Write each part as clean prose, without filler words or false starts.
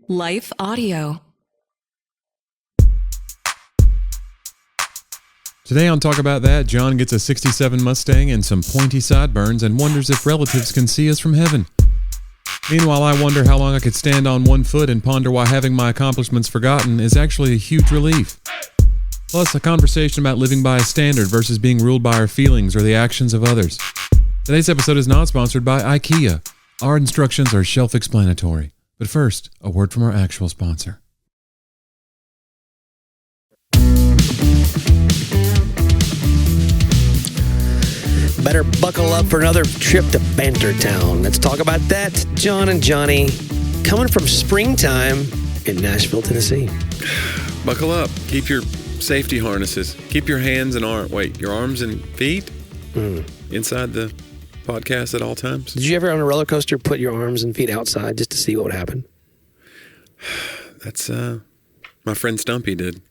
Life Audio. Today on Talk About That, John gets a 67 Mustang and some pointy sideburns and wonders if relatives can see us from heaven. Meanwhile, I wonder how long I could stand on one foot and ponder why having my accomplishments forgotten is actually a huge relief. Plus, a conversation about living by a standard versus being ruled by our feelings or the actions of others. Today's episode is not sponsored by IKEA. Our instructions are self-explanatory. But first, a word from our actual sponsor. Better buckle up for another trip to Bantertown. Let's talk about that. John and Johnny coming from springtime in Nashville, Tennessee. Buckle up. Keep your safety harnesses. Keep your hands and your arms and feet inside the podcast at all times. Did you ever on a roller coaster put your arms and feet outside just to see what would happen? That's my friend Stumpy did.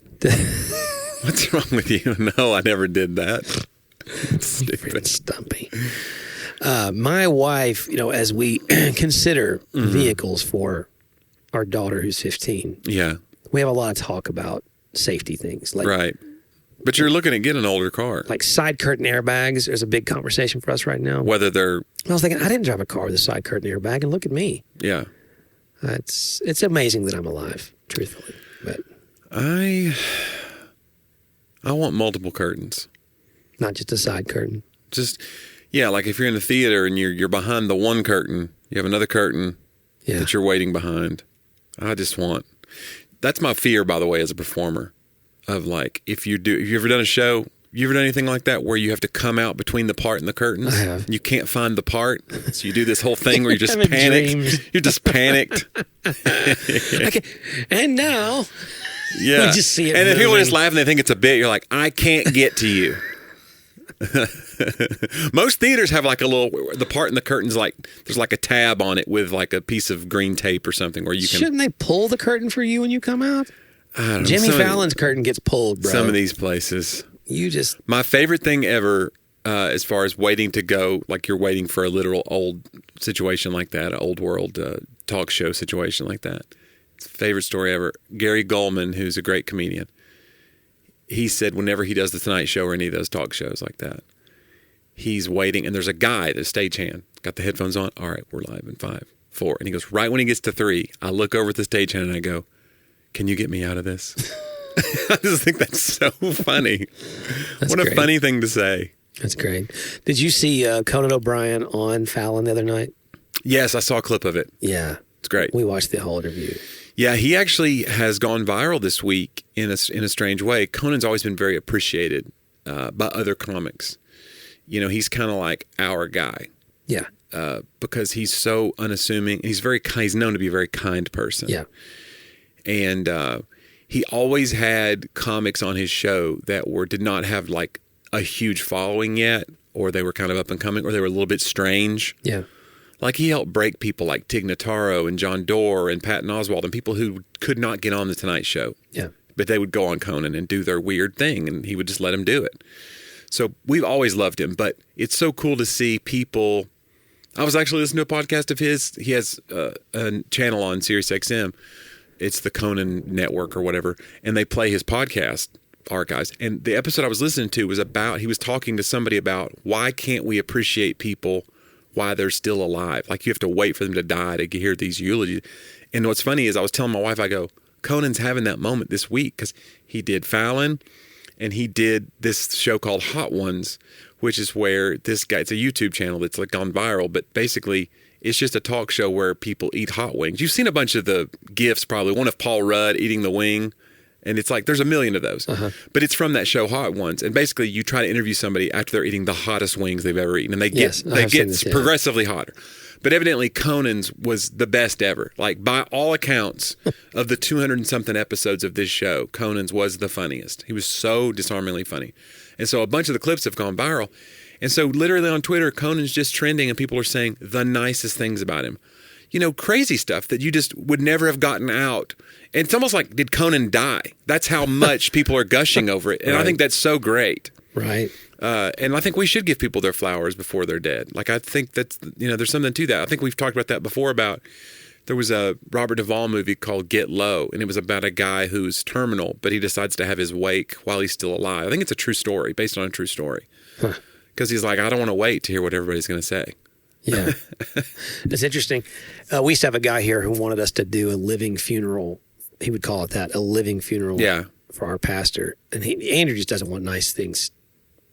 What's wrong with you? No, I never did that. Stupid Stumpy. My wife, as we consider vehicles for our daughter who's 15, we have a lot of talk about safety things. Right. But you're looking at getting an older car. Like side curtain airbags. There's a big conversation for us right now. Whether they're... I was thinking, I didn't drive a car with a side curtain airbag, and look at me. Yeah. It's amazing that I'm alive, truthfully. But I want multiple curtains. Not just a side curtain. Just, like if you're in the theater and you're behind the one curtain, you have another curtain that you're waiting behind. That's my fear, by the way, as a performer. Of like, if you've ever done a show, you ever done anything like that where you have to come out between the part and the curtains? I have. You can't find the part, so you do this whole thing where you're just panicked. You're just panicked. Okay. And now, we just see it and then moving. people are just laughing. They think it's a bit. You're like, I can't get to you. Most theaters have like the part in the curtains, like there's like a tab on it with like a piece of green tape or something where you can. Shouldn't they pull the curtain for you when you come out? I don't know. Jimmy Fallon's curtain gets pulled, bro. Some of these places. My favorite thing ever, as far as waiting to go, like you're waiting for a literal old situation like that, an old world talk show situation like that. It's favorite story ever. Gary Goldman, who's a great comedian, he said whenever he does the Tonight Show or any of those talk shows like that, he's waiting, and there's a guy, the stagehand, got the headphones on. All right, we're live in 5, 4. And he goes, right when he gets to 3, I look over at the stagehand and I go, can you get me out of this? I just think that's so funny. What a funny thing to say. That's great. Did you see Conan O'Brien on Fallon the other night? Yes, I saw a clip of it. Yeah. It's great. We watched the whole interview. Yeah, he actually has gone viral this week in a strange way. Conan's always been very appreciated by other comics. He's kind of like our guy. Yeah. Because he's so unassuming. He's known to be a very kind person. Yeah. And he always had comics on his show that did not have like a huge following yet, or they were kind of up and coming, or they were a little bit strange. Yeah. Like he helped break people like Tig Notaro and John Doerr and Patton Oswalt and people who could not get on the Tonight Show. Yeah. But they would go on Conan and do their weird thing, and he would just let them do it. So we've always loved him, but it's so cool to see people. I was actually listening to a podcast of his. He has a channel on SiriusXM. It's the Conan Network or whatever, and they play his podcast archives. And the episode I was listening to was about, he was talking to somebody about why can't we appreciate people while they're still alive? Like you have to wait for them to die to hear these eulogies. And what's funny is I was telling my wife, I go, Conan's having that moment this week because he did Fallon and he did this show called Hot Ones, which is where this guy, it's a YouTube channel that's like gone viral, but basically it's just a talk show where people eat hot wings. You've seen a bunch of the GIFs probably, one of Paul Rudd eating the wing. And it's like, there's a million of those. Uh-huh. But it's from that show, Hot Ones. And basically, you try to interview somebody after they're eating the hottest wings they've ever eaten. And they get progressively hotter. But evidently, Conan's was the best ever. Like, by all accounts of the 200 and something episodes of this show, Conan's was the funniest. He was so disarmingly funny. And so a bunch of the clips have gone viral. And so literally on Twitter, Conan's just trending and people are saying the nicest things about him. Crazy stuff that you just would never have gotten out. And it's almost like, did Conan die? That's how much people are gushing over it. And right. I think that's so great. Right. And I think we should give people their flowers before they're dead. Like, I think that's, there's something to that. I think we've talked about that before about There was a Robert Duvall movie called Get Low, and it was about a guy who's terminal, but he decides to have his wake while he's still alive. I think it's a true story, based on a true story. Because he's like, I don't want to wait to hear what everybody's going to say. Yeah. It's interesting. We used to have a guy here who wanted us to do a living funeral. He would call it that, a living funeral for our pastor. And Andrew just doesn't want nice things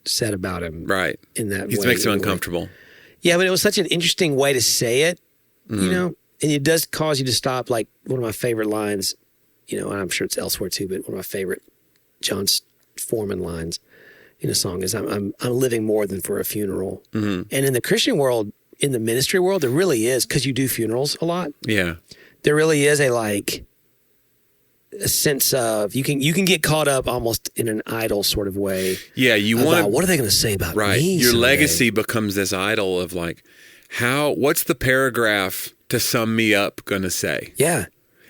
said about him. Right. In that way. It makes him uncomfortable. Yeah, but it was such an interesting way to say it, you know, and it does cause you to stop. Like one of my favorite lines, you know, and I'm sure it's elsewhere too, but one of my favorite John Foreman lines in a song is I'm living more than for a funeral. And in the Christian world, in the ministry world, there really is, because you do funerals a lot. Yeah. There really is a sense of you can get caught up almost in an idol sort of way. Yeah, you want, what are they going to say about me? Your someday? legacy becomes this idol of like, what's the paragraph to sum me up going to say? Yeah.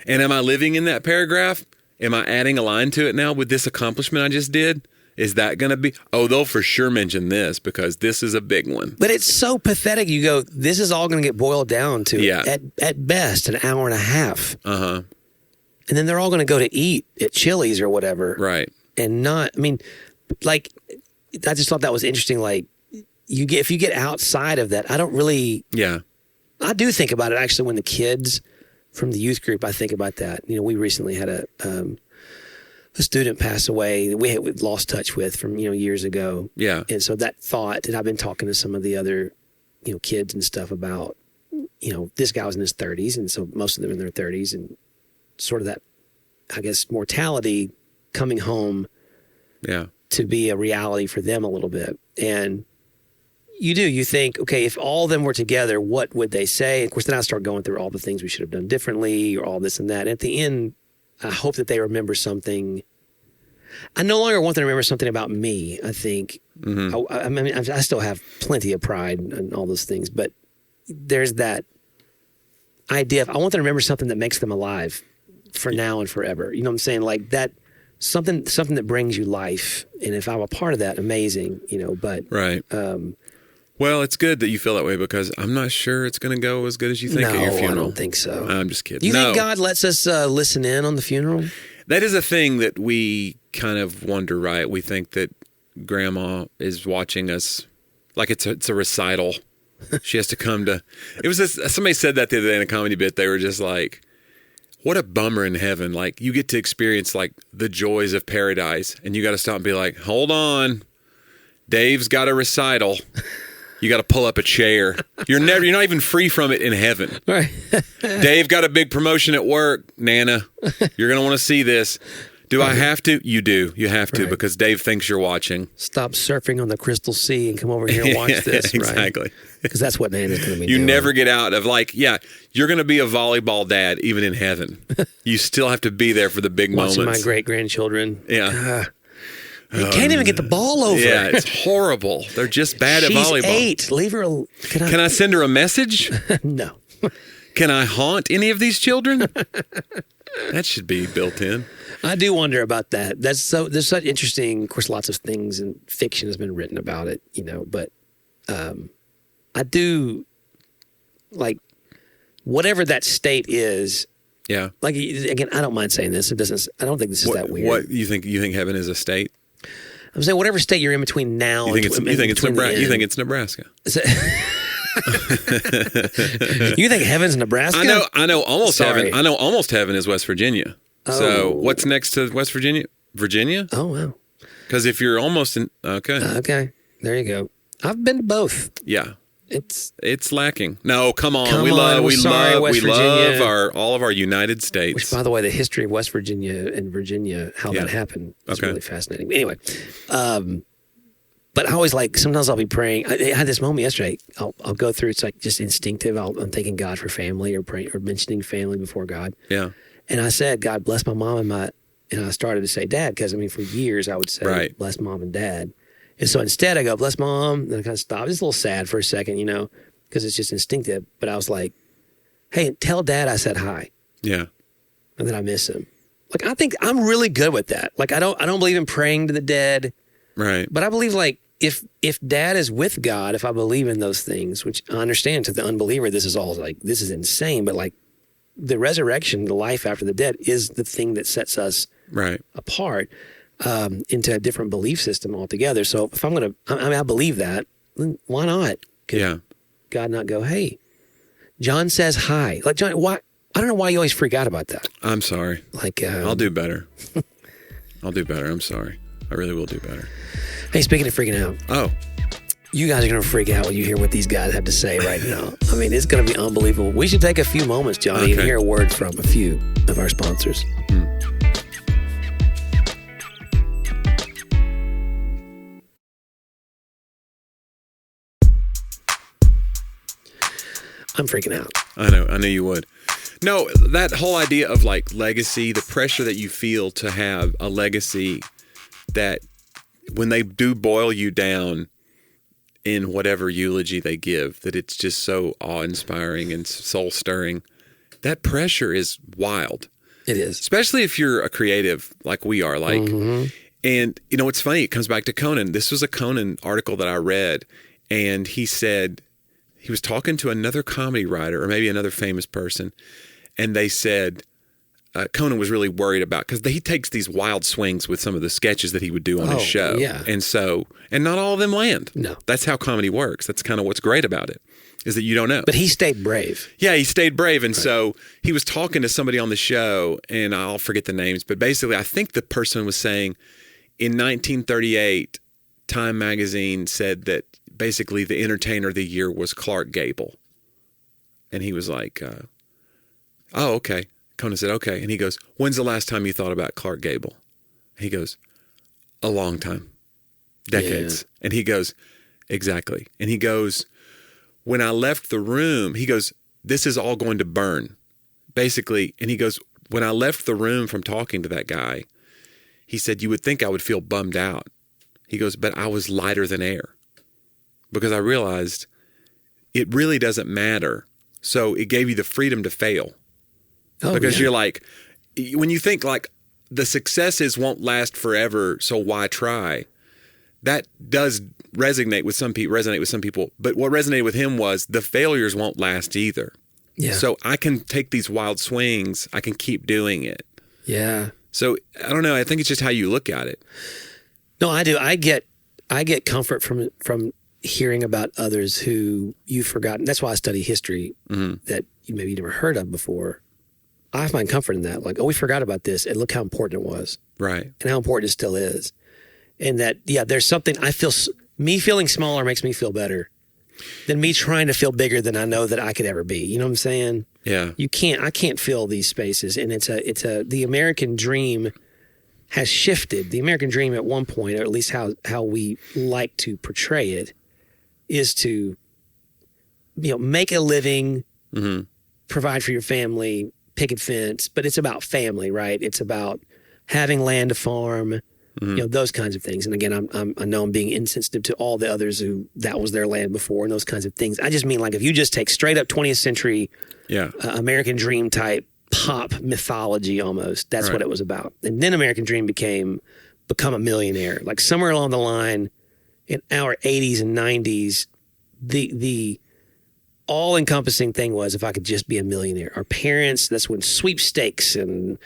And am I living in that paragraph? Am I adding a line to it now with this accomplishment I just did? Is that going to be, they'll for sure mention this because this is a big one. But it's so pathetic. You go, this is all going to get boiled down to, at best, an hour and a half. Uh-huh. And then they're all going to go to eat at Chili's or whatever. Right. And not, I mean, like, I just thought that was interesting. Like, if you get outside of that, I don't really. Yeah. I do think about it actually when the kids from the youth group, I think about that. You know, we recently had a student pass away we had lost touch with from, you know, years ago. Yeah. And so that thought, and I've been talking to some of the other, you know, kids and stuff about, you know, this guy was in his 30s. And so most of them in their 30s and sort of that, I guess, mortality coming home to be a reality for them a little bit. And you think, okay, if all of them were together, what would they say? Of course, then I start going through all the things we should have done differently or all this and that. And at the end, I hope that they remember something. I no longer want them to remember something about me, I think. I mean, I still have plenty of pride and all those things, but there's that idea of I want them to remember something that makes them alive for now and forever. You know what I'm saying? Like that, something that brings you life. And if I'm a part of that, amazing, you know, but. Right. Well, it's good that you feel that way because I'm not sure it's going to go as good as you think at your funeral. I don't think so. I'm just kidding. You think God lets us listen in on the funeral? That is a thing that we kind of wonder, right? We think that Grandma is watching us like it's a recital. She has to come to. It was somebody said that the other day in a comedy bit. They were just like, "What a bummer in heaven! Like you get to experience like the joys of paradise, and you got to stop and be like, hold on, Dave's got a recital." You got to pull up a chair. You're not even free from it in heaven. Right. Dave got a big promotion at work. Nana, you're going to want to see this. Do I have to? You do. You have to because Dave thinks you're watching. Stop surfing on the Crystal Sea and come over here and watch this. Exactly. Right? Because that's what Nana's going to be doing. You never get out of you're going to be a volleyball dad even in heaven. You still have to be there for the big Watching moments. my great-grandchildren. Yeah. You can't even get the ball over. Yeah, it's horrible. They're just bad at volleyball. She's 8. Leave her. Can I send her a message? No. Can I haunt any of these children? That should be built in. I do wonder about that. There's such interesting, of course, lots of things and fiction has been written about it, you know, but I do like whatever that state is. Yeah. Like, again, I don't mind saying this. I don't think this is that weird. What you think heaven is a state? I'm saying whatever state you're in between now you think it's Nebraska? You think it's Nebraska? You think heaven's Nebraska? I know almost heaven. I know almost heaven is West Virginia. Oh. So what's next to West Virginia? Virginia? Oh, wow. Because if you're almost in, okay. Okay. There you go. I've been to both. Yeah. It's lacking. No, come on. We love all of our United States. Which, by the way, the history of West Virginia and Virginia, how that happened, is really fascinating. Anyway, but I always sometimes I'll be praying. I had this moment yesterday. I'll go through. It's like just instinctive. I'm thanking God for family or praying or mentioning family before God. Yeah. And I said, God bless my mom and I started to say Dad because for years I would say bless Mom and Dad. And so instead I go, bless Mom. Then I kind of stop. It's a little sad for a second, you know, because it's just instinctive. But I was like, hey, tell Dad I said hi. Yeah. And that I miss him. Like, I think I'm really good with that. Like, I don't believe in praying to the dead. Right. But I believe if Dad is with God, if I believe in those things, which I understand to the unbeliever, this is insane. But the resurrection, the life after the dead, is the thing that sets us apart into a different belief system altogether. So if I believe that, then why not? Could God not go, hey, John says hi. Like, John, why? I don't know why you always freak out about that. I'm sorry. Like, I'll do better. I'll do better. I'm sorry. I really will do better. Hey, speaking of freaking out. Oh. You guys are going to freak out when you hear what these guys have to say right now. I mean, it's going to be unbelievable. We should take a few moments, Johnny, and hear a word from a few of our sponsors. I'm freaking out. I know you would. No, that whole idea of like legacy, the pressure that you feel to have a legacy that when they do boil you down in whatever eulogy they give, that it's just so awe-inspiring and soul-stirring. That pressure is wild. It is. Especially if you're a creative like we are. Like, and you know, it's funny. It comes back to Conan. This was a Conan article that I read, and he said he was talking to another comedy writer or maybe another famous person, and they said Conan was really worried about, because he takes these wild swings with some of the sketches that he would do on his show. Yeah. And not all of them land. No. That's how comedy works. That's kind of what's great about it, is that you don't know. But he stayed brave. Yeah, he stayed brave. And so he was talking to somebody on the show, and I'll forget the names, but basically I think the person was saying in 1938, Time magazine said that basically the entertainer of the year was Clark Gable. And he was like, oh, okay. Conan said, okay. And he goes, when's the last time you thought about Clark Gable? He goes, a long time. Decades. Yeah. And he goes, exactly. And he goes, when I left the room, he goes, this is all going to burn. Basically, and he goes, when I left the room from talking to that guy, he said, you would think I would feel bummed out. He goes, but I was lighter than air. Because I realized it really doesn't matter. So it gave you the freedom to fail. Because you're like, when you think like the successes won't last forever, so why try? That does resonate with some people. But what resonated with him was the failures won't last either. Yeah. So I can take these wild swings. I can keep doing it. Yeah. So I don't know. I think it's just how you look at it. No, I do. I get comfort from hearing about others who you've forgotten. That's why I study history that you maybe never heard of before. I find comfort in that. Like, oh, we forgot about this, and look how important it was. Right. And how important it still is. And that, yeah, there's something, me feeling smaller makes me feel better than me trying to feel bigger than I know that I could ever be. You know what I'm saying? Yeah. I can't fill these spaces. And the American dream has shifted. The American dream at one point, or at least how we like to portray it, is to, make a living, provide for your family, picket fence, but it's about family, right? It's about having land to farm, those kinds of things. And again, I know I'm being insensitive to all the others who that was their land before and those kinds of things. I just mean, like, if you just take straight up 20th century American dream type pop mythology almost, that's what it was about. And then American dream become a millionaire. Like somewhere along the line in our 80s and 90s, the all-encompassing thing was, if I could just be a millionaire. Our parents, that's when sweepstakes and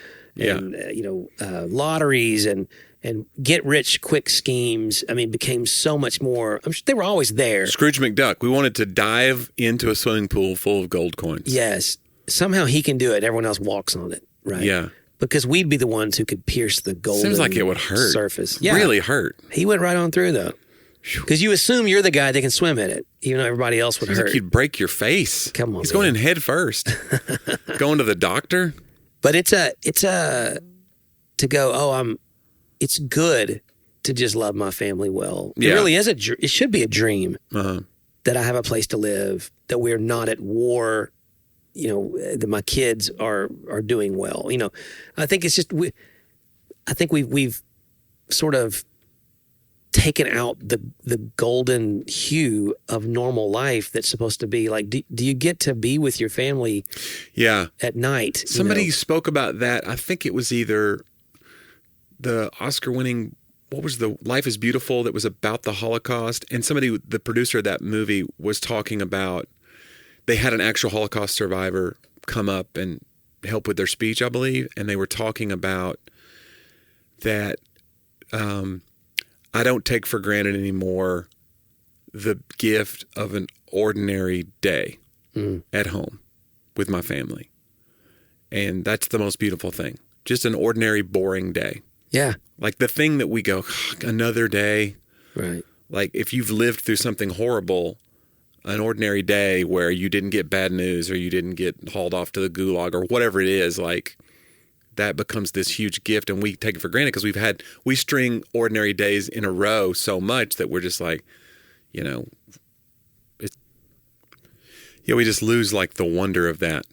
lotteries and get-rich-quick schemes, became so much more. I'm sure they were always there. Scrooge McDuck. We wanted to dive into a swimming pool full of gold coins. Yes. Somehow he can do it. Everyone else walks on it, right? Yeah. Because we'd be the ones who could pierce the golden Seems like it would hurt. Surface. Yeah. Really hurt. He went right on through, though. Because you assume you're the guy that can swim in it, even though everybody else would Seems hurt. Like you'd break your face. Come on, He's going in head first. Going to the doctor. But it's to go, it's good to just love my family well. It really is it should be a dream that I have a place to live, that we're not at war, that my kids are doing well. I think it's just, we've sort of taken out the golden hue of normal life that's supposed to be like, do you get to be with your family at night? Somebody spoke about that. I think it was either the Oscar-winning, what was the Life is Beautiful, that was about the Holocaust, and the producer of that movie was talking about, they had an actual Holocaust survivor come up and help with their speech, I believe, and they were talking about that I don't take for granted anymore the gift of an ordinary day at home with my family. And that's the most beautiful thing. Just an ordinary, boring day. Yeah. Like the thing that we go, another day. Right. Like if you've lived through something horrible, an ordinary day where you didn't get bad news or you didn't get hauled off to the gulag or whatever it is, like that becomes this huge gift, and we take it for granted because we string ordinary days in a row so much that we're just like, you know, we just lose like the wonder of that,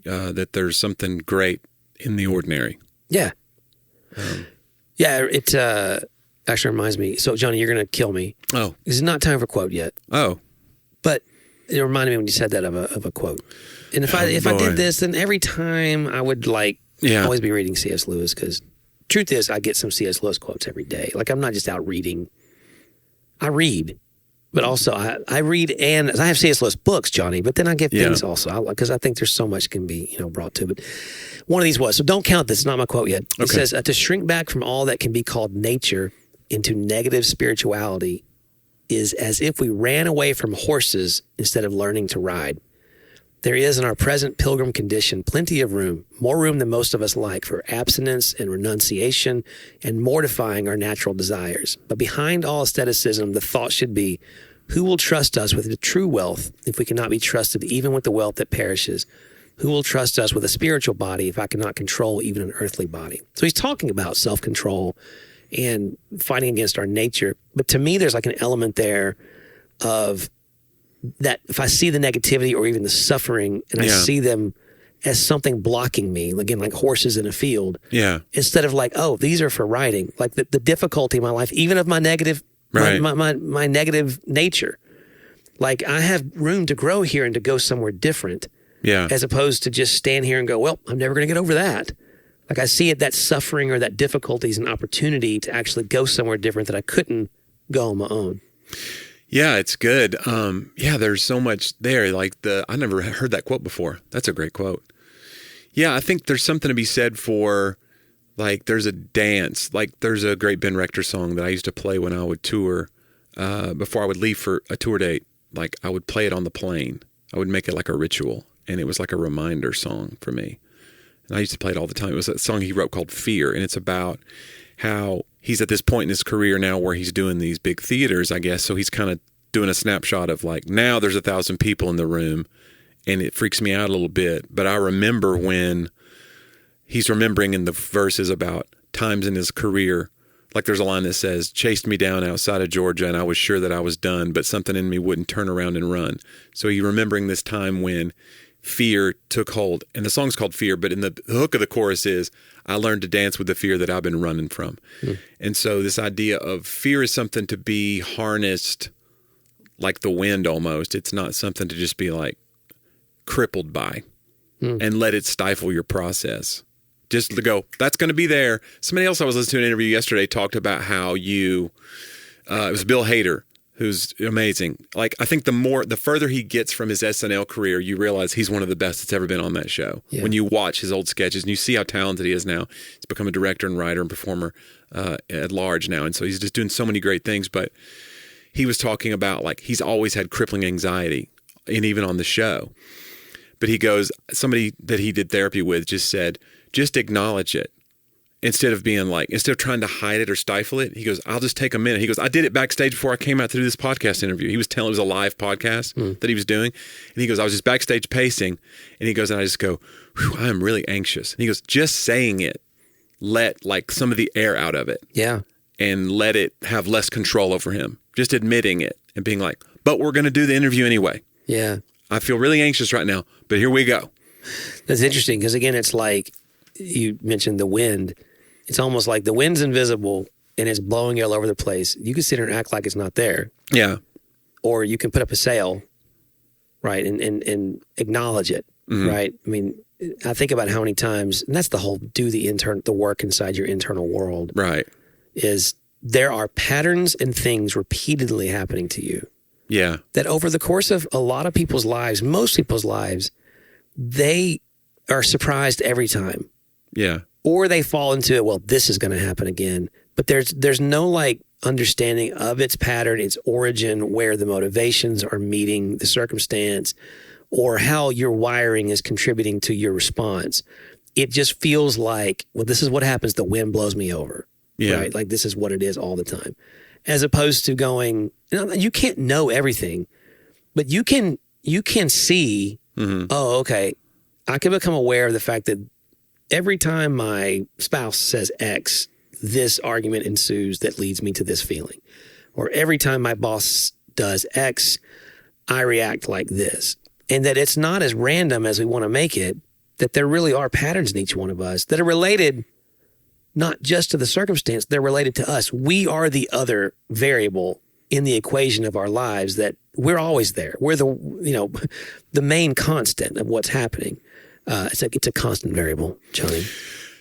that there's something great in the ordinary. Yeah. It actually reminds me. So, Johnny, you're going to kill me. Oh. This is not time for quote yet. Oh. But it reminded me when you said that of a quote. And if I did this, then every time I would always be reading C.S. Lewis, because truth is I get some C.S. Lewis quotes every day. Like I'm not just out reading. I read, but also I read, and I have C.S. Lewis books, Johnny, but then I get things also because I think there's so much can be brought to it. But one of these was, so don't count this. It's not my quote yet. It says, to shrink back from all that can be called nature into negative spirituality is as if we ran away from horses instead of learning to ride. There is in our present pilgrim condition plenty of room, more room than most of us like, for abstinence and renunciation and mortifying our natural desires. But behind all asceticism, the thought should be, who will trust us with the true wealth if we cannot be trusted even with the wealth that perishes? Who will trust us with a spiritual body if I cannot control even an earthly body? So he's talking about self-control and fighting against our nature. But to me, there's like an element there of that if I see the negativity or even the suffering and I see them as something blocking me, again, like horses in a field, instead of like, oh, these are for riding, like the difficulty in my life, even of my negative, my negative nature. Like I have room to grow here and to go somewhere different, as opposed to just stand here and go, well, I'm never going to get over that. Like I see it, that suffering or that difficulty is an opportunity to actually go somewhere different that I couldn't go on my own. Yeah, it's good. There's so much there. Like I never heard that quote before. That's a great quote. Yeah, I think there's something to be said for, like, there's a dance. Like, there's a great Ben Rector song that I used to play when I would tour, before I would leave for a tour date. Like, I would play it on the plane. I would make it like a ritual, and it was like a reminder song for me. And I used to play it all the time. It was a song he wrote called Fear, and it's about how he's at this point in his career now where he's doing these big theaters, I guess. So he's kind of doing a snapshot of like, now there's 1,000 people in the room, and it freaks me out a little bit. But I remember when he's remembering in the verses about times in his career, like there's a line that says, chased me down outside of Georgia and I was sure that I was done, but something in me wouldn't turn around and run. So he's remembering this time when fear took hold. And the song's called Fear, but in the hook of the chorus is, I learned to dance with the fear that I've been running from. And so this idea of fear is something to be harnessed like the wind almost. It's not something to just be like crippled by and let it stifle your process. Just to go, that's going to be there. Somebody else I was listening to an interview yesterday talked about how it was Bill Hader, who's amazing. Like, I think the further he gets from his SNL career, you realize he's one of the best that's ever been on that show. Yeah. When you watch his old sketches and you see how talented he is now, he's become a director and writer and performer at large now. And so he's just doing so many great things. But he was talking about, like, he's always had crippling anxiety, and even on the show. But he goes, somebody that he did therapy with just said, just acknowledge it. Instead of trying to hide it or stifle it, he goes, I'll just take a minute. He goes, I did it backstage before I came out to do this podcast interview. He was telling, it was a live podcast that he was doing. And he goes, I was just backstage pacing. And he goes, and I just go, I am really anxious. And he goes, just saying it, let like some of the air out of it. Yeah. And let it have less control over him. Just admitting it and being like, but we're going to do the interview anyway. Yeah. I feel really anxious right now, but here we go. That's interesting because, again, it's like you mentioned the wind. It's almost like the wind's invisible and it's blowing you all over the place. You can sit here and act like it's not there. Yeah. Or you can put up a sail, right, and acknowledge it, right? I mean, I think about how many times, and that's the whole the work inside your internal world. Right. Is there are patterns and things repeatedly happening to you. Yeah. That over the course of a lot of people's lives, most people's lives, they are surprised every time. Yeah. Or they fall into it, well, this is going to happen again. But there's no like understanding of its pattern, its origin, where the motivations are meeting the circumstance, or how your wiring is contributing to your response. It just feels like, well, this is what happens. The wind blows me over. Yeah. Right? Like this is what it is all the time. As opposed to going, you can't know everything, but you can see, oh, okay, I can become aware of the fact that every time my spouse says X, this argument ensues that leads me to this feeling. Or every time my boss does X, I react like this. And that it's not as random as we want to make it, that there really are patterns in each one of us that are related not just to the circumstance, they're related to us. We are the other variable in the equation of our lives, that we're always there. We're the main constant of what's happening. It's a constant variable, Johnny.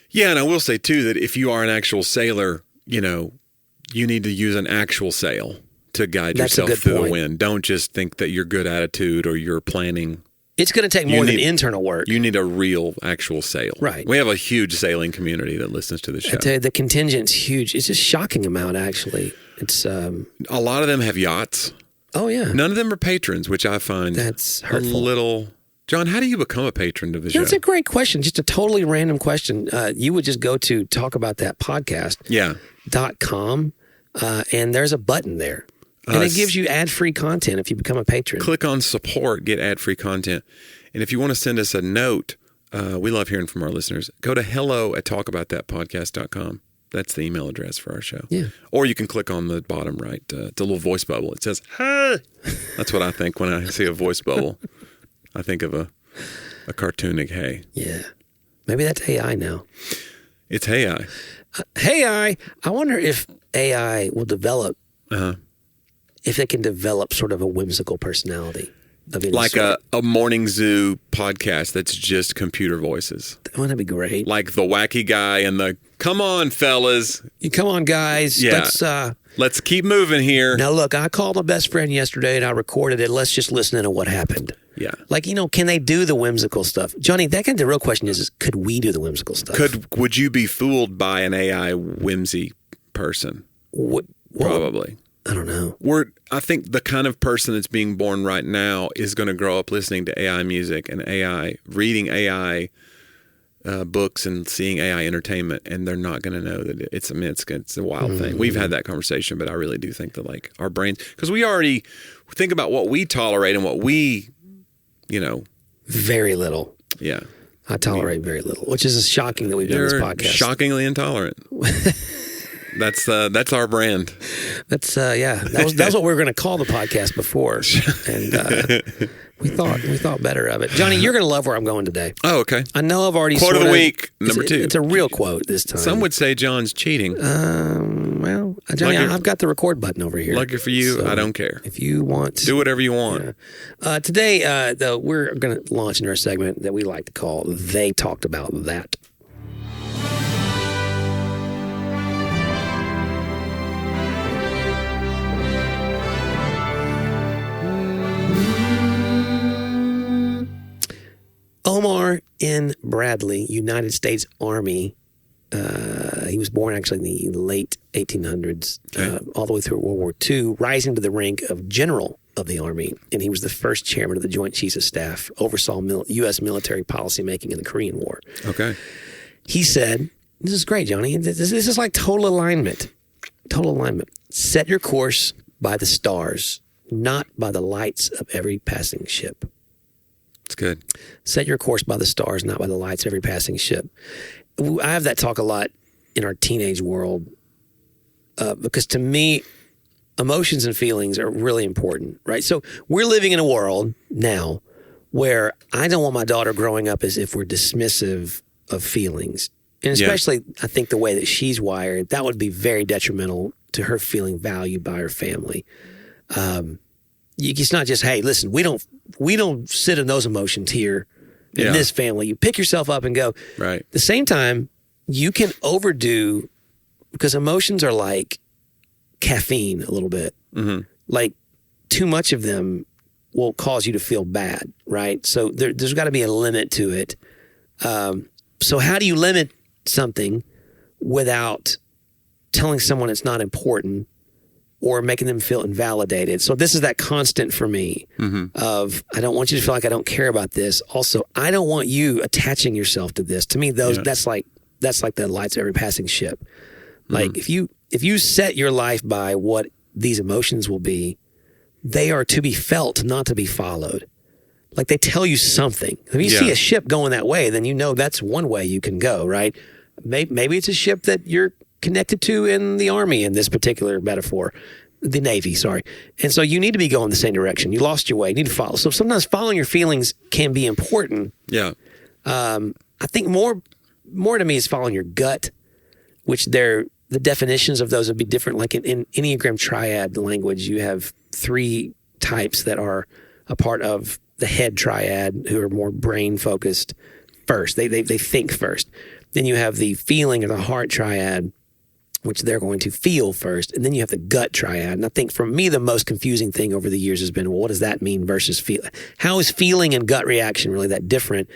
Yeah, and I will say too that if you are an actual sailor, you need to use an actual sail to guide yourself through the wind. Don't just think that your good attitude or your planning. It's going to take more than internal work. You need a real, actual sail. Right. We have a huge sailing community that listens to the show. The contingent's huge. It's a shocking amount, actually. It's a lot of them have yachts. Oh yeah. None of them are patrons, which I find that's hurtful. A little. John, how do you become a patron of the show? That's a great question. Just a totally random question. You would just go to talkaboutthatpodcast.com, and there's a button there. And it gives you ad-free content if you become a patron. Click on support, get ad-free content. And if you want to send us a note, we love hearing from our listeners. Go to hello@talkaboutthatpodcast.com. That's the email address for our show. Yeah. Or you can click on the bottom right, the little voice bubble. It says, hey. That's what I think when I see a voice bubble. I think of a cartoonic hey. Yeah. Maybe that's AI now. It's hey I. Hey I wonder if AI will develop, if it can develop sort of a whimsical personality. Like a morning zoo podcast that's just computer voices. Wouldn't that be great? Like the wacky guy and the, come on, fellas. Come on, guys. Yeah. Let's keep moving here. Now, look, I called my best friend yesterday and I recorded it. Let's just listen to what happened. Yeah. Like, can they do the whimsical stuff? Johnny, the real question is could we do the whimsical stuff? Would you be fooled by an AI whimsy person? Probably. I don't know. I think the kind of person that's being born right now is going to grow up listening to AI music and reading AI books and seeing AI entertainment, and they're not going to know that it's a wild thing. We've had that conversation, but I really do think that like our brains, because we already think about what we tolerate and what we, very little. Yeah. I tolerate very little, which is shocking that we've done this podcast. Shockingly intolerant. That's our brand. That's That's what we were going to call the podcast before, and we thought better of it. Johnny, you're going to love where I'm going today. Oh, okay. I know I've already quote of the week number 2. It's a real quote this time. Some would say John's cheating. Well, Johnny, I've got the record button over here. Lucky for you, so I don't care. If you want, do whatever you want. Today, though, we're going to launch into our segment that we like to call "They Talked About That." Omar N. Bradley, United States Army. He was born actually in the late 1800s, all the way through World War II, rising to the rank of general of the Army. And he was the first chairman of the Joint Chiefs of Staff, oversaw U.S. military policymaking in the Korean War. Okay. He said, this is great, Johnny. This is like total alignment. Total alignment. Set your course by the stars, not by the lights of every passing ship. It's good. Set your course by the stars, not by the lights of every passing ship. I have that talk a lot in our teenage world because to me, emotions and feelings are really important, right? So we're living in a world now where I don't want my daughter growing up as if we're dismissive of feelings. And especially, I think the way that she's wired, that would be very detrimental to her feeling valued by her family. It's not just, hey, listen, we don't sit in those emotions here in this family. You pick yourself up and go. Right. At the same time, you can overdo, because emotions are like caffeine a little bit. Mm-hmm. Like too much of them will cause you to feel bad, right? So there's got to be a limit to it. So how do you limit something without telling someone it's not important or making them feel invalidated? So this is that constant for me of, I don't want you to feel like I don't care about this. Also, I don't want you attaching yourself to this. To me, that's like the lights of every passing ship. Like if you set your life by what these emotions will be, they are to be felt, not to be followed. Like they tell you something. If you see a ship going that way, then you know that's one way you can go, right? Maybe it's a ship that you're connected to in the Army in this particular metaphor, the Navy, sorry. And so you need to be going the same direction. You lost your way. You need to follow. So sometimes following your feelings can be important. Yeah. I think more to me is following your gut, which the definitions of those would be different. Like in Enneagram triad language, you have 3 types that are a part of the head triad who are more brain focused first. They think first. Then you have the feeling or the heart triad, which they're going to feel first. And then you have the gut triad. And I think for me, the most confusing thing over the years has been, well, what does that mean versus feel? How is feeling and gut reaction really that different?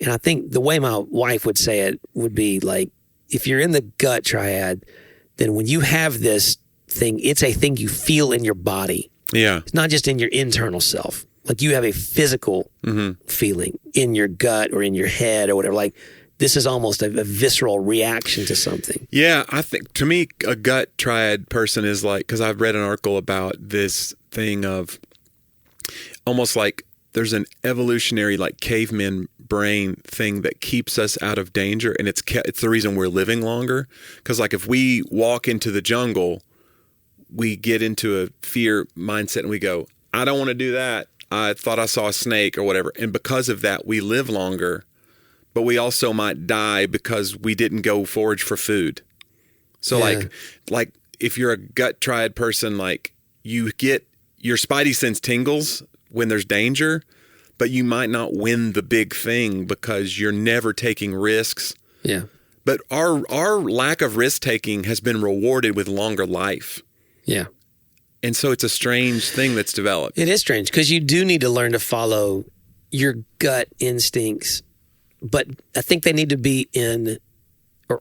And I think the way my wife would say it would be like, if you're in the gut triad, then when you have this thing, it's a thing you feel in your body. Yeah. It's not just in your internal self. Like you have a physical feeling in your gut or in your head or whatever. Like this is almost a visceral reaction to something. Yeah. I think to me, a gut triad person is like, because I've read an article about this thing of almost like there's an evolutionary like caveman brain thing that keeps us out of danger. And it's the reason we're living longer. Because like if we walk into the jungle, we get into a fear mindset and we go, I don't want to do that. I thought I saw a snake or whatever. And because of that, we live longer, but we also might die because we didn't go forage for food. So like if you're a gut triad person, like you get your spidey sense tingles when there's danger, but you might not win the big thing because you're never taking risks. Yeah. But our lack of risk taking has been rewarded with longer life. Yeah. And so it's a strange thing that's developed. It is strange because you do need to learn to follow your gut instincts, but I think they need to be in,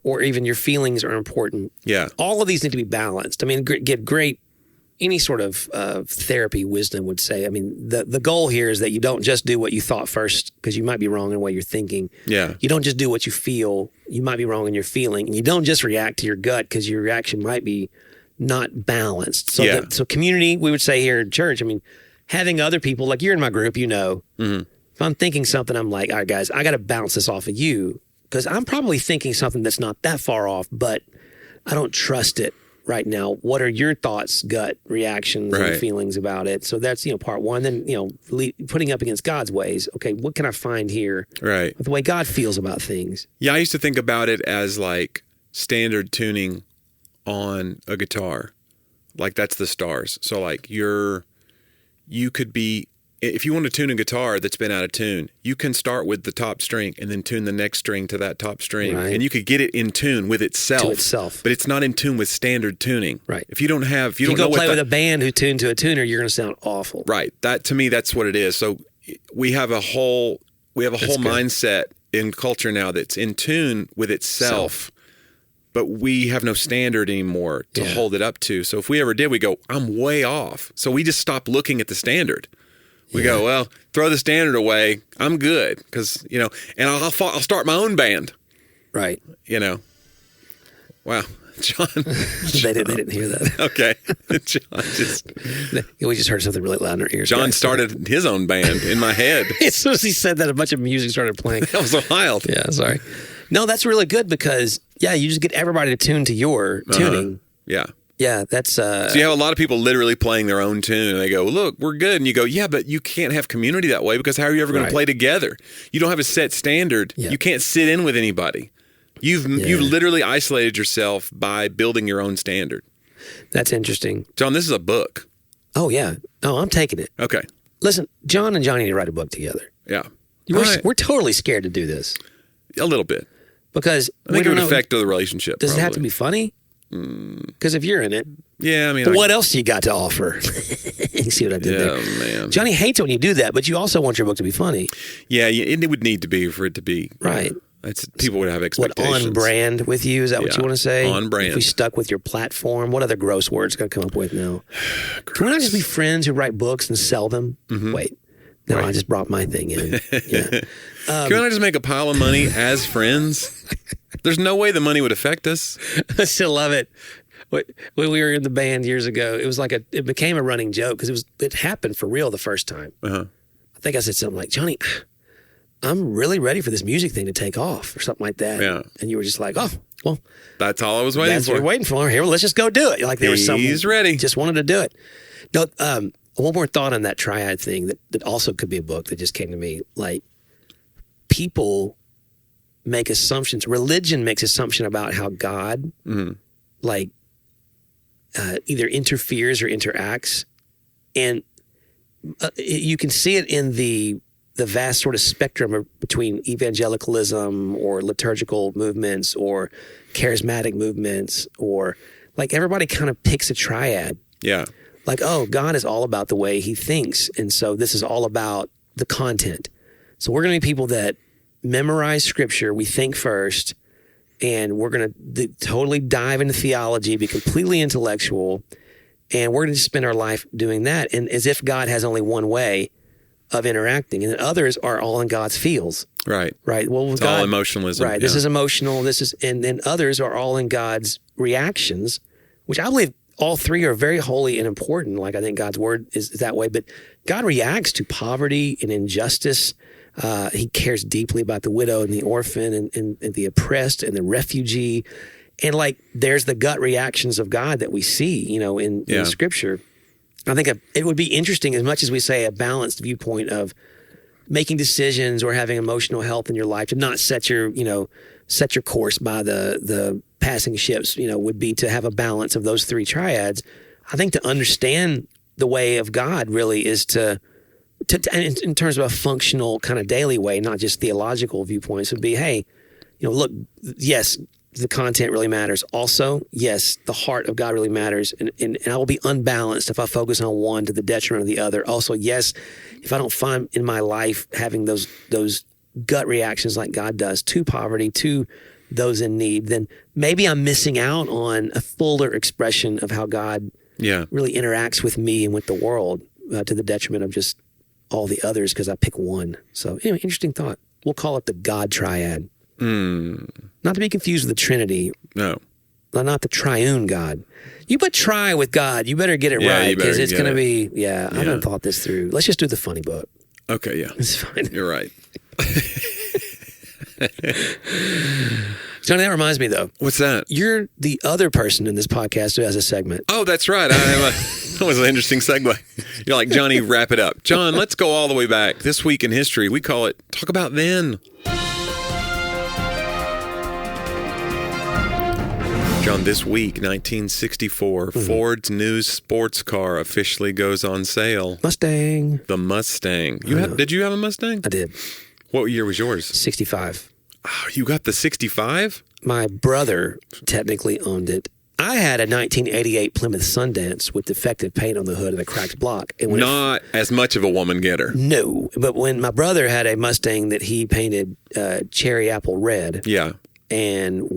or even your feelings are important. Yeah. All of these need to be balanced. I mean, get great, any sort of therapy wisdom would say, I mean, the goal here is that you don't just do what you thought first because you might be wrong in the way you're thinking. Yeah. You don't just do what you feel. You might be wrong in your feeling. And you don't just react to your gut because your reaction might be not balanced. So, so community, we would say here in church, I mean, having other people, like you're in my group, you know, if I'm thinking something, I'm like, all right, guys, I got to bounce this off of you because I'm probably thinking something that's not that far off, but I don't trust it right now. What are your thoughts, gut reactions, and feelings about it? So that's, part one. Then, putting up against God's ways. Okay, what can I find here? Right. The way God feels about things. Yeah, I used to think about it as like standard tuning on a guitar. Like that's the stars. So like you could be, if you want to tune a guitar that's been out of tune, you can start with the top string and then tune the next string to that top string. Right. And you could get it in tune with itself. To itself. But it's not in tune with standard tuning. Right. If you don't have, you go play with a band who tuned to a tuner, you're going to sound awful. Right. That to me, that's what it is. So we have a whole mindset in culture now that's in tune with itself. But we have no standard anymore to hold it up to. So if we ever did, we go, I'm way off. So we just stop looking at the standard. We go, well, throw the standard away. I'm good. Because, and I'll start my own band. Right. Wow. John. They didn't hear that. Okay. John we just heard something really loud in our ears. John started his own band in my head. As soon as he said that, a bunch of music started playing. That was wild. Yeah, sorry. No, that's really good because, you just get everybody to tune to your tuning. Yeah. Yeah, that's... So you have a lot of people literally playing their own tune, and they go, look, we're good. And you go, yeah, but you can't have community that way because how are you ever going to play together? You don't have a set standard. Yeah. You can't sit in with anybody. You've literally isolated yourself by building your own standard. That's interesting. John, this is a book. Oh, yeah. Oh, I'm taking it. Okay. Listen, John and Johnny need to write a book together. Yeah. We're totally scared to do this. A little bit. Because I think it would affect the relationship. Does it have to be funny? Because if you're in it, yeah, I mean, what else do you got to offer? You see what I did there? Oh, man. Johnny hates it when you do that, but you also want your book to be funny. Yeah, it would need to be for it to be. Right. People would have expectations. What, on brand with you? Is that what you want to say? On brand. If we stuck with your platform, what other gross words got to come up with now? Can we not just be friends who write books and sell them? Mm-hmm. Wait. No, right. I just brought my thing in. Yeah. Can we not just make a pile of money as friends? There's no way the money would affect us. I still love it. When we were in the band years ago, it was like it became a running joke because it happened for real the first time. Uh-huh. I think I said something like, Johnny, I'm really ready for this music thing to take off or something like that. Yeah. And you were just like, oh, well. That's all I was waiting for. That's what we're waiting for. Here, well, let's just go do it. Like there was someone. He's ready. Just wanted to do it. No, one more thought on that triad thing that also could be a book that just came to me. Like, people make assumptions. Religion makes assumption about how God, like, either interferes or interacts. And you can see it in the vast sort of spectrum between evangelicalism or liturgical movements or charismatic movements, or like everybody kind of picks a triad. Yeah. Like, oh, God is all about the way he thinks. And so this is all about the content. So we're going to be people that memorize scripture. We think first, and we're going to totally dive into theology, be completely intellectual. And we're going to spend our life doing that. And as if God has only one way of interacting, and others are all in God's feels. Right. Right. Well, it's God, all emotionalism. Right. This is emotional. And then others are all in God's reactions, which I believe all three are very holy and important. Like, I think God's word is that way. But God reacts to poverty and injustice. He cares deeply about the widow and the orphan and the oppressed and the refugee. And like, there's the gut reactions of God that we see, in Scripture. I think it would be interesting, as much as we say a balanced viewpoint of making decisions or having emotional health in your life, to not set your course by the passing ships, would be to have a balance of those three triads. I think to understand the way of God really is to in terms of a functional kind of daily way, not just theological viewpoints, would be, hey, look, yes, the content really matters. Also, yes, the heart of God really matters. And I will be unbalanced if I focus on one to the detriment of the other. Also, yes, if I don't find in my life having those gut reactions like God does to poverty, to those in need, then maybe I'm missing out on a fuller expression of how God really interacts with me and with the world, to the detriment of just all the others because I pick one. So anyway, interesting thought. We'll call it the God triad. Not to be confused with the Trinity. No. Not the triune God. You put try with God, you better get it right, because it's going to be, I haven't thought this through. Let's just do the funny book. Okay, yeah. It's fine. You're right. Johnny, that reminds me, though. What's that? You're the other person in this podcast who has a segment. Oh, that's right. That was an interesting segue. You're like, Johnny, wrap it up. John, let's go all the way back. This week in history, we call it Talk About Then. John, this week, 1964, Ford's new sports car officially goes on sale. Mustang. The Mustang. Did you have a Mustang? I did. What year was yours? 65. Oh, you got the 65? My brother technically owned it. I had a 1988 Plymouth Sundance with defective paint on the hood and a cracked block. And Not as much of a woman getter. No, but when my brother had a Mustang that he painted cherry apple red. Yeah. And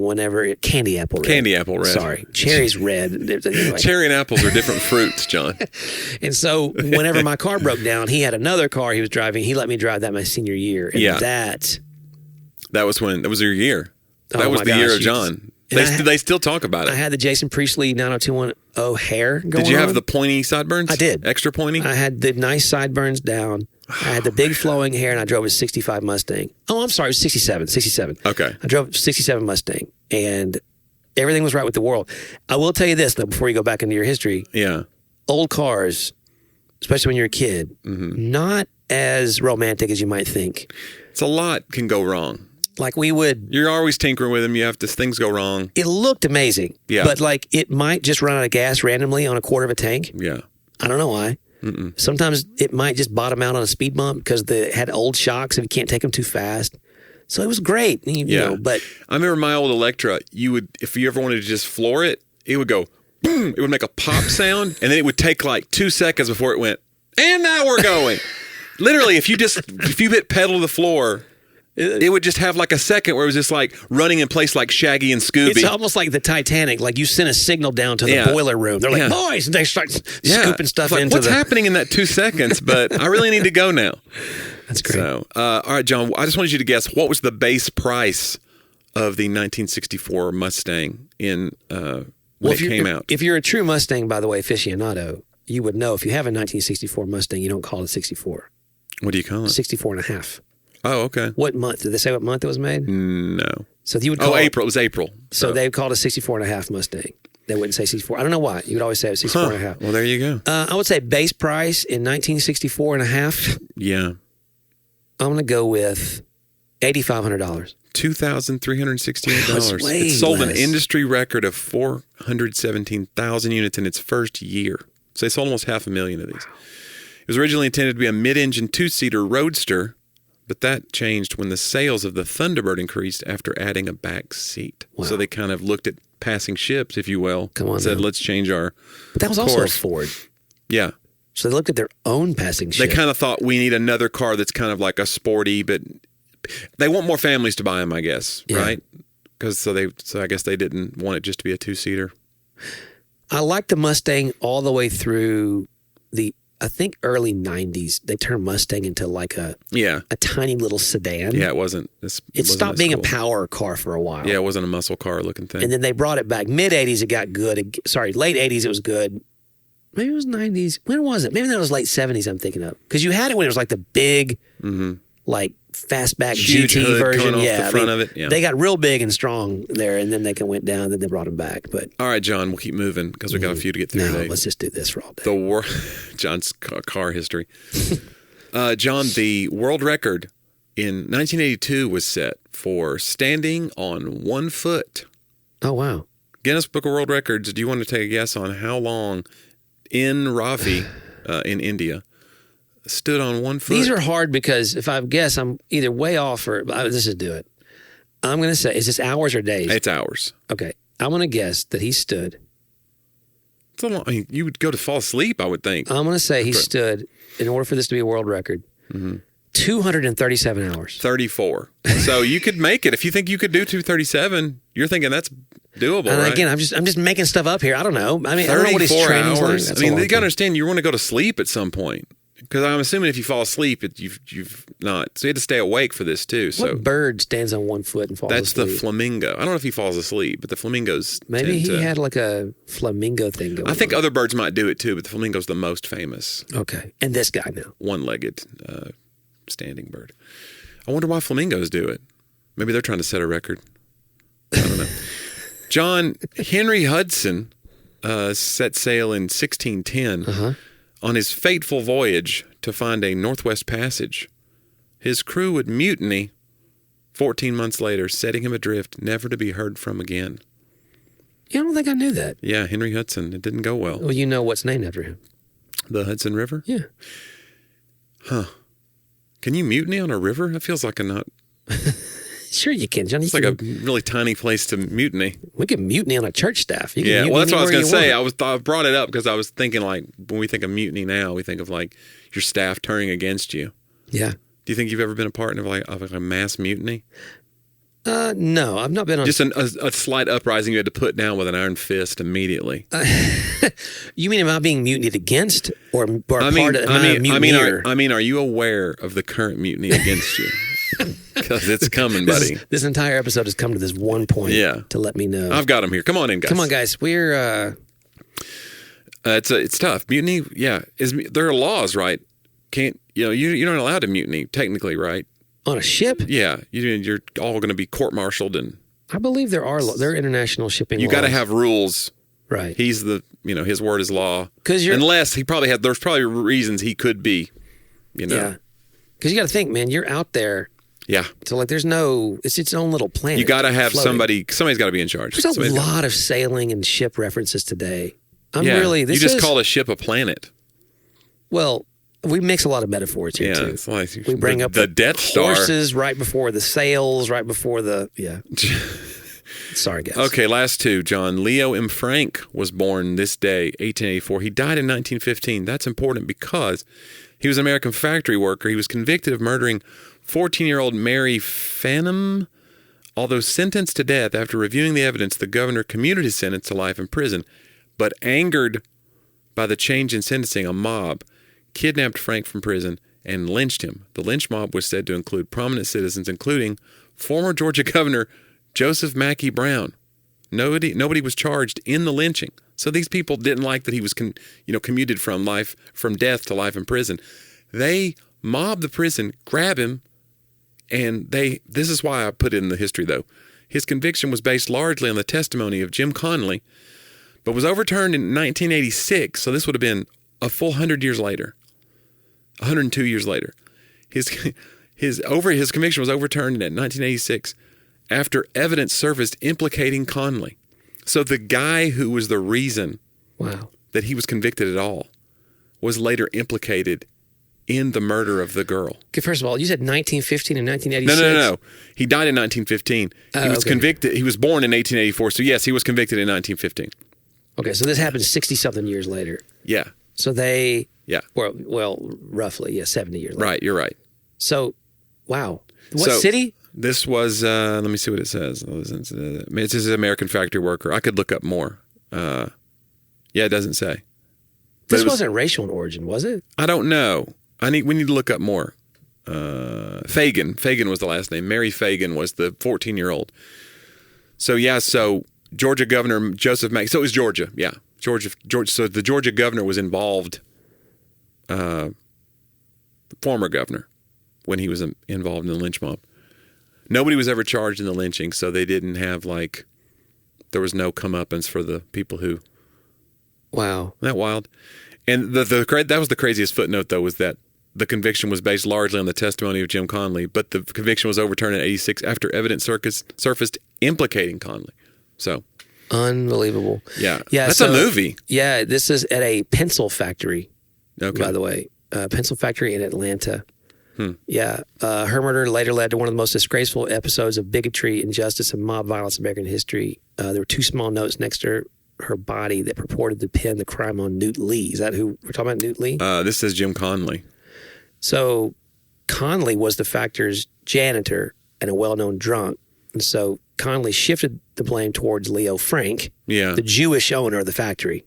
candy apple red. Candy apple red. Sorry. Cherry's red. Anyway. Cherry and apples are different fruits, John. And so whenever my car broke down, he had another car he was driving. He let me drive that my senior year. And that was your year. That was the year of John. They still talk about it. I had the Jason Priestley 90210 hair going on. Did you have the pointy sideburns? I did. Extra pointy? I had the nice sideburns down. I had the big flowing hair, and I drove a 65 Mustang. Oh, I'm sorry, it was 67. Okay. I drove a 67 Mustang, and everything was right with the world. I will tell you this, though, before you go back into your history. Yeah. Old cars, especially when you're a kid, not as romantic as you might think. It's a lot can go wrong. Like you're always tinkering with them. You have things go wrong. It looked amazing. Yeah. But like it might just run out of gas randomly on a quarter of a tank. Yeah. I don't know why. Sometimes it might just bottom out on a speed bump because it had old shocks and you can't take them too fast. So it was great. You know, but I remember my old Electra, if you ever wanted to just floor it, it would go boom, it would make a pop sound, and then it would take like 2 seconds before it went, and now we're going. Literally, if you hit pedal to the floor, it would just have like a second where it was just like running in place like Shaggy and Scooby. It's almost like the Titanic. Like you send a signal down to the boiler room. They're like, boys, and they start scooping stuff like, into what's happening in that 2 seconds? But I really need to go now. That's great. So, all right, John, I just wanted you to guess, what was the base price of the 1964 Mustang when it came out? If you're a true Mustang, by the way, aficionado, you would know if you have a 1964 Mustang, you don't call it 64. What do you call it? 64 and a half. Oh, okay. What month? Did they say what month it was made? No. So you would call April. It was April. So they called it 64 and a half Mustang. They wouldn't say 64. I don't know why. You would always say it was 64 and a half. Well, there you go. I would say base price in 1964 and a half. Yeah. I'm going to go with $8,500. $2,368. Way It sold less. an industry record of 417,000 units in its first year. So they sold almost 500,000 of these. It was originally intended to be a mid-engine 2-seater roadster, but that changed when the sales of the Thunderbird increased after adding a back seat. Wow. So they kind of looked at passing ships, if you will, and said, now. let's change our But that was also a course. Ford. Yeah. So they looked at their own passing ship. They kind of thought we need another car that's kind of like a sporty, but they want more families to buy them, I guess, right? Because so I guess they didn't want it just to be a 2-seater. I like the Mustang all the way through I think early 90s. They turned Mustang into like a tiny little sedan. Yeah, it wasn't. It stopped being a power car for a while. Yeah, it wasn't a muscle car looking thing. And then they brought it back. Mid 80s, it got good. Sorry, late 80s, it was good. Maybe it was 90s. When was it? Maybe that was late 70s, I'm thinking of. Because you had it when it was like the big, like fastback Huge GT hood version. coming off the front of it. Yeah. They got real big and strong there, and then they went down, then they brought them back. But all right, John, we'll keep moving because we got a few to get through today. Let's just do this for all day. John's car history. John, the world record in 1982 was set for standing on 1 foot. Oh, wow. Guinness Book of World Records, do you want to take a guess on how long in Ravi in India stood on 1 foot? These are hard because if I guess, I'm either way off or let's just do it. I'm going to say, is this hours or days? It's hours. Okay. I'm going to guess that he stood. It's a long, I mean, you would go to fall asleep, I would think. I'm going to say he stood, in order for this to be a world record, 237 hours. 34. So you could make it. If you think you could do 237, you're thinking that's doable, And right? again, I'm just making stuff up here. I don't know. I mean, I don't know what his 34 training's like. hours. That's I mean, a long you got to time. understand, you want to go to sleep at some point. Because I'm assuming if you fall asleep, you've not. So you had to stay awake for this too. So What bird stands on 1 foot and falls that's asleep? the flamingo. I don't know if he falls asleep, but the flamingos. Maybe tend he to, had like a flamingo thing going on. I think other birds might do it too, but the flamingo's the most famous Okay. And this guy now. one-legged standing bird. I wonder why flamingos do it. Maybe they're trying to set a record. I don't know. John Henry Hudson set sail in 1610 on his fateful voyage to find a Northwest Passage. His crew would mutiny 14 months later, setting him adrift, never to be heard from again. Yeah, I don't think I knew that. Yeah, Henry Hudson. It didn't go well. Well, you know what's named after him. The Hudson River? Yeah. Huh. Can you mutiny on a river? That feels like a not. Sure you can, Johnny. It's like a really tiny place to mutiny. We can mutiny on a church staff. You can Yeah, mutiny well, that's what I was anywhere going to you say. want. I brought it up because I was thinking, like, when we think of mutiny now, we think of like your staff turning against you. Yeah. Do you think you've ever been a part of a mass mutiny? No, I've not been on. Just a slight uprising you had to put down with an iron fist immediately. You mean about being mutinied against, or part of mutineer? I mean, are you aware of the current mutiny against you? Because it's coming, buddy. This entire episode has come to this one point. To let me know. I've got them here. Come on in, guys. Come on, guys. We're. It's tough. Mutiny, yeah. There are laws, right? You're not allowed to mutiny technically, right? On a ship? Yeah, you're all going to be court-martialed, and I believe there are international shipping. you laws. got to have rules. Right. He's his word is law. Unless there's probably reasons he could be, Yeah. Because you got to think, man, you're out there. Yeah. So it's its own little planet. You got to have floating. somebody's got to be in charge. There's a lot of sailing and ship references today. You just call a ship a planet. Well, we mix a lot of metaphors here too. It's like we bring up the Death Star. Horses right before the sails, right before the Sorry, guys. Okay, last two. John Leo M. Frank was born this day, 1884. He died in 1915. That's important because he was an American factory worker. He was convicted of murdering 14-year-old Mary Phantom. Although sentenced to death, after reviewing the evidence, the governor commuted his sentence to life in prison. But angered by the change in sentencing, a mob kidnapped Frank from prison and lynched him. The lynch mob was said to include prominent citizens, including former Georgia Governor Joseph Mackey Brown. Nobody was charged in the lynching. So these people didn't like that he was commuted from death to life in prison. They mob the prison, grab him, and this is why I put it in the history, though. His conviction was based largely on the testimony of Jim Conley, but was overturned in 1986, so this would have been a full 100 years later, 102 years later. His conviction was overturned in 1986 after evidence surfaced implicating Conley. So the guy who was the reason that he was convicted at all was later implicated in the murder of the girl. Okay, first of all, you said 1915 and 1986? No. He died in 1915. He was convicted. He was born in 1884. So, yes, he was convicted in 1915. Okay, so this happened 60-something years later. Yeah. So they... Yeah. Well, roughly, 70 years later. Right, you're right. So, wow. What city? This was, let me see what it says. It says American factory worker. I could look up more. Yeah, it doesn't say. This wasn't racial in origin, was it? I don't know. We need to look up more. Fagan was the last name. Mary Fagan was the 14-year-old. So Georgia Governor Joseph Mackey. So it was Georgia. Yeah, Georgia. So the Georgia governor was involved. Former governor, when he was involved in the lynch mob. Nobody was ever charged in the lynching, so they didn't have there was no comeuppance for the people who. Wow, isn't that wild? And that was the craziest footnote, though, was that the conviction was based largely on the testimony of Jim Conley, but the conviction was overturned in 86 after evidence surfaced implicating Conley. So unbelievable. Yeah. That's a movie. Yeah, this is at a pencil factory. Okay. By the way, pencil factory in Atlanta. Yeah, her murder later led to one of the most disgraceful episodes of bigotry, injustice, and mob violence in American history. There were two small notes next to her body that purported to pin the crime on Newt Lee. Is that who we're talking about, Newt Lee? This says Jim Conley. So Conley was the factor's janitor and a well-known drunk. And so Conley shifted the blame towards Leo Frank, the Jewish owner of the factory.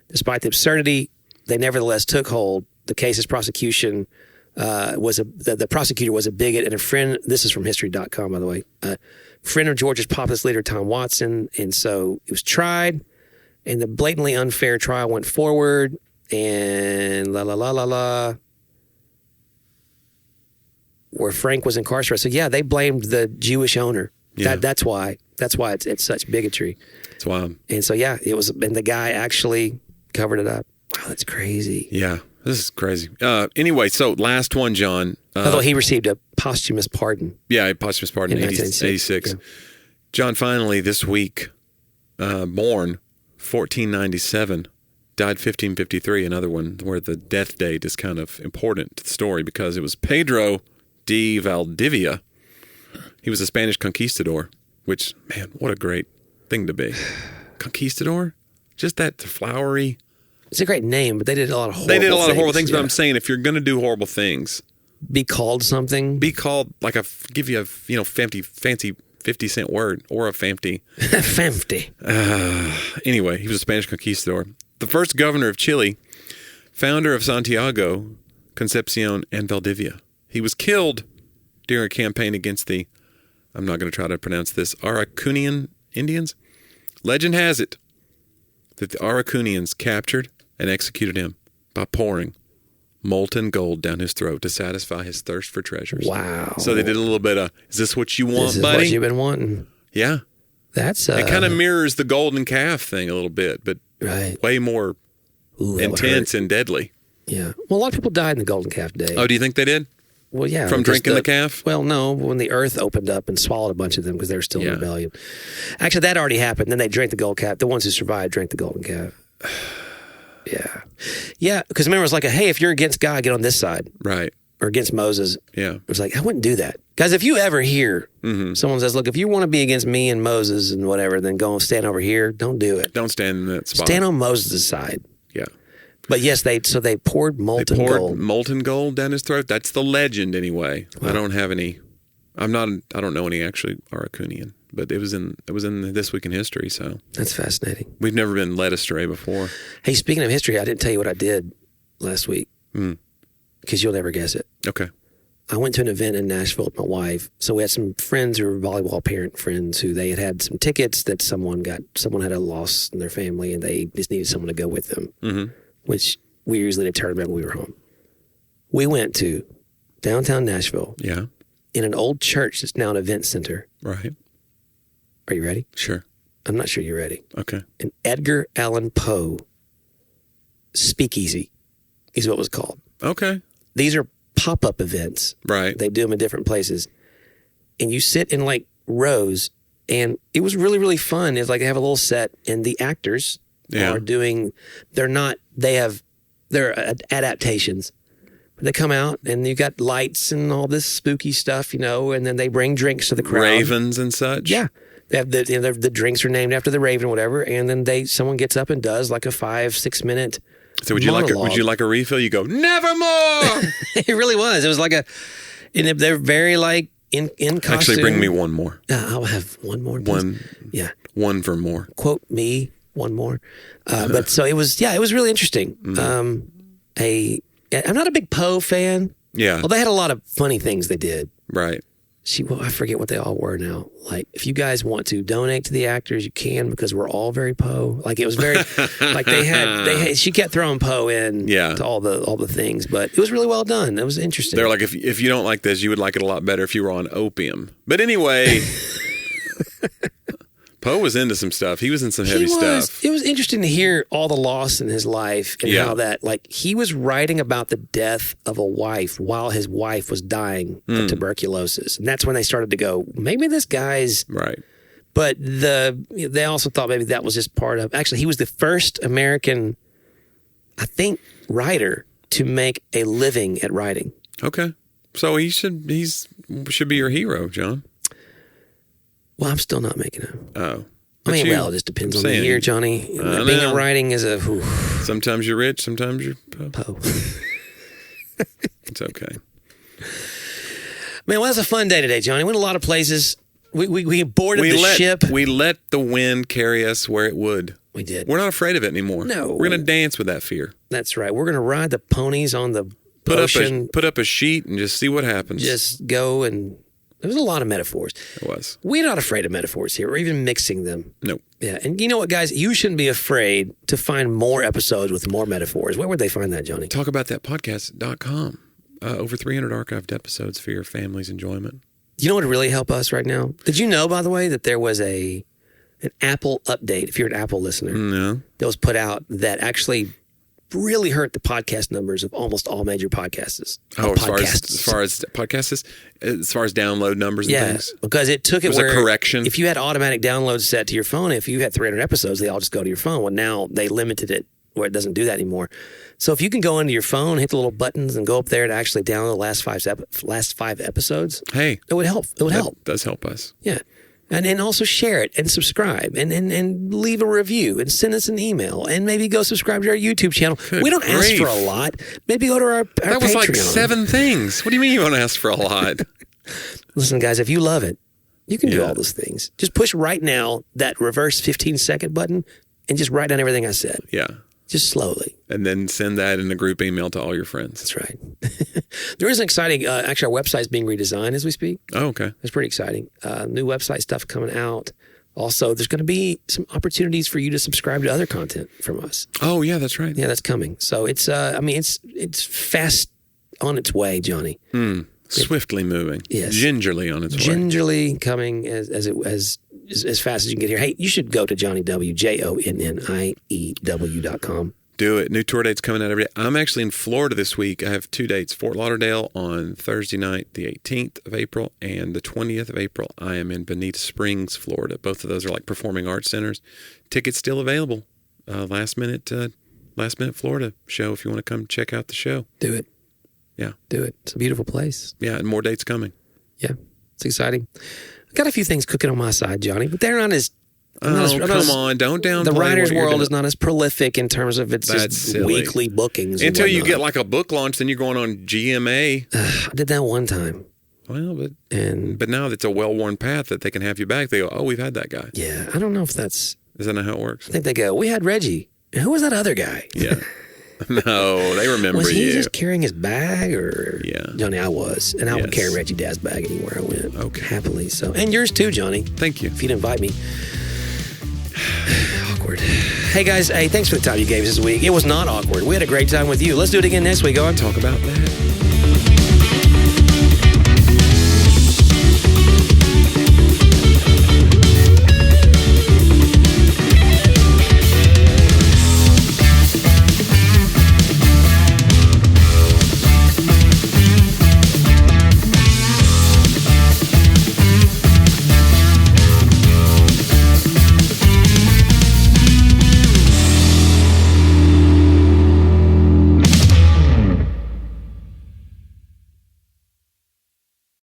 Despite the absurdity, they nevertheless took hold. The case's prosecution the prosecutor was a bigot and a friend. This is from history.com, by the way. Friend of Georgia's populist leader, Tom Watson. And so it was tried, and the blatantly unfair trial went forward, and where Frank was incarcerated. So yeah, they blamed the Jewish owner. Yeah. That's why it's such bigotry. That's wild. And so yeah, it was, and the guy actually covered it up. Wow, that's crazy. Yeah, this is crazy. Anyway, so last one, John. Although he received a posthumous pardon. Yeah, a posthumous pardon in 86. Yeah. John, finally, this week, born 1497, died 1553, another one where the death date is kind of important to the story because it was Pedro de Valdivia. He was a Spanish conquistador, which, man, what a great thing to be. Conquistador? Just that flowery... It's a great name, but they did a lot of horrible things. But I'm saying if you're going to do horrible things... Be called something? Be called, give you a, fancy 50-cent word, or a famty. Famty. Anyway, he was a Spanish conquistador. The first governor of Chile, founder of Santiago, Concepcion, and Valdivia. He was killed during a campaign against the, I'm not going to try to pronounce this, Araucanian Indians. Legend has it that the Araucanians captured and executed him by pouring molten gold down his throat to satisfy his thirst for treasures. Wow. So they did a little bit of, is this what you want, this is buddy? What you've been wanting. Yeah. That's it kind of mirrors the golden calf thing a little bit, but way more intense and deadly. Yeah. Well, a lot of people died in the golden calf day. Oh, do you think they did? Well, yeah. From drinking the calf? Well, no. When the earth opened up and swallowed a bunch of them because they were still in rebellion. Actually, that already happened. Then they drank the golden calf. The ones who survived drank the golden calf. Yeah. Yeah, because remember, it was like, hey, if you're against God, get on this side. Right. or against Moses. Yeah. It was like, I wouldn't do that. Guys, if you ever hear someone says, look, if you want to be against me and Moses and whatever, then go and stand over here. Don't do it. Don't stand in that spot. Stand on Moses' side. Yeah. But yes, they poured molten gold. Molten gold down his throat. That's the legend anyway. Wow. I don't have any. I don't know any actually Arakunian, but it was in This Week in History. So that's fascinating. We've never been led astray before. Hey, speaking of history, I didn't tell you what I did last week because you'll never guess it. Okay. I went to an event in Nashville with my wife. So we had some friends who were volleyball parent friends who they had some tickets that someone had a loss in their family and they just needed someone to go with them, which we usually determined when we were home. We went to downtown Nashville. Yeah. In an old church that's now an event center. Right. Are you ready? Sure. I'm not sure you're ready. Okay. An Edgar Allan Poe speakeasy is what it was called. Okay. These are pop-up events. Right. They do them in different places. And you sit in like rows, and it was really, really fun. It's like they have a little set, and the actors are doing, they're adaptations. They come out, and you got lights and all this spooky stuff, and then they bring drinks to the crowd. Ravens and such? Yeah. They have the drinks are named after the raven or whatever, and then someone gets up and does like a 5-6 minute So would you like a refill? You go, nevermore. It really was. It was like and they're very like in costume. Actually, bring me one more. I'll have one more. Please. One. Yeah. One for more. Quote me, one more. But so it was really interesting. I'm not a big Poe fan. Yeah. Well, they had a lot of funny things they did. Right. I forget what they all were now. Like, if you guys want to donate to the actors, you can, because we're all very Poe. Like, it was very, like she kept throwing Poe in to all the things, but it was really well done. It was interesting. They're like, if you don't like this, you would like it a lot better if you were on opium. But anyway, Poe was into some stuff. He was in some heavy stuff. It was interesting to hear all the loss in his life and how that, like, he was writing about the death of a wife while his wife was dying of tuberculosis. And that's when they started to go, maybe this guy's... Right. But they also thought maybe that was just part of... Actually, he was the first American, I think, writer to make a living at writing. Okay. So he should be your hero, John. Well, I'm still not making it. Oh. It just depends on the year, Johnny. Being in writing is a... Whew. Sometimes you're rich, sometimes you're Poe. It's okay. Man, well, that's a fun day today, Johnny. We went a lot of places. We boarded the ship. We let the wind carry us where it would. We did. We're not afraid of it anymore. No. We're going to dance with that fear. That's right. We're going to ride the ponies on the ocean. Put up a sheet and just see what happens. Just go and... There was a lot of metaphors. It was. We're not afraid of metaphors here, or even mixing them. Nope. Yeah, and you know what, guys? You shouldn't be afraid to find more episodes with more metaphors. Where would they find that, Johnny? Talkaboutthatpodcast.com. Over 300 archived episodes for your family's enjoyment. You know what would really help us right now? Did you know, by the way, that there was an Apple update, if you're an Apple listener, that was put out that actually really hurt the podcast numbers of almost all major podcasts. Oh, as far as podcasts, as far as download numbers and things? Because it took it where a correction. If you had automatic downloads set to your phone, if you had 300 episodes, they all just go to your phone. Well, now they limited it where it doesn't do that anymore. So if you can go into your phone, hit the little buttons, and go up there to actually download the last five episodes, hey, it would help. It would help. It does help us. Yeah. And also share it and subscribe and leave a review and send us an email and maybe go subscribe to our YouTube channel. We don't ask for a lot. Maybe go to our Patreon. That was like 7 things. What do you mean you don't ask for a lot? Listen, guys, if you love it, you can do all those things. Just push right now that reverse 15-second button and just write down everything I said. Yeah. Just slowly. And then send that in a group email to all your friends. That's right. There is an exciting, actually our website's being redesigned as we speak. Oh, okay. It's pretty exciting. New website stuff coming out. Also, there's going to be some opportunities for you to subscribe to other content from us. Oh, yeah, that's right. Yeah, that's coming. So it's, it's fast on its way, Johnny. Swiftly moving. Yes. Gingerly on its way. Gingerly coming as fast as you can get here. Hey, you should go to Jonnie W, JONNIEW.com. Do it. New tour dates coming out every day. I'm actually in Florida this week. I have 2 dates. Fort Lauderdale on Thursday night, the 18th of April, and the 20th of April. I am in Bonita Springs, Florida. Both of those are like performing arts centers. Tickets still available. Last minute Florida show if you want to come check out the show. Do it. Yeah. Do it. It's a beautiful place. Yeah, and more dates coming. Yeah, it's exciting. I got a few things cooking on my side, Johnny, but they're not as... Come on, don't downplay the writer's what you're world doing. is not as prolific in terms of its That's just silly. weekly bookings. and Until you whatnot. get like a book launch, then you're going on GMA. I did that one time. Well, And but now it's a well-worn path that they can have you back. They go, oh, we've had that guy. yeah, I don't know if that's... Is that not how it works? I think they go, we had Reggie. And who was that other guy? Yeah. No, they remember Was he you. just carrying his bag or? Yeah. Johnny, I was. And I would Yes. carry Reggie Dad's bag anywhere I went. Okay. Happily. So, and yours too, Johnny. Thank you. If you'd invite me. Awkward. Hey guys, hey, thanks for the time you gave us this week. It was not awkward. We had a great time with you. Let's do it again next week, on. Talk about that.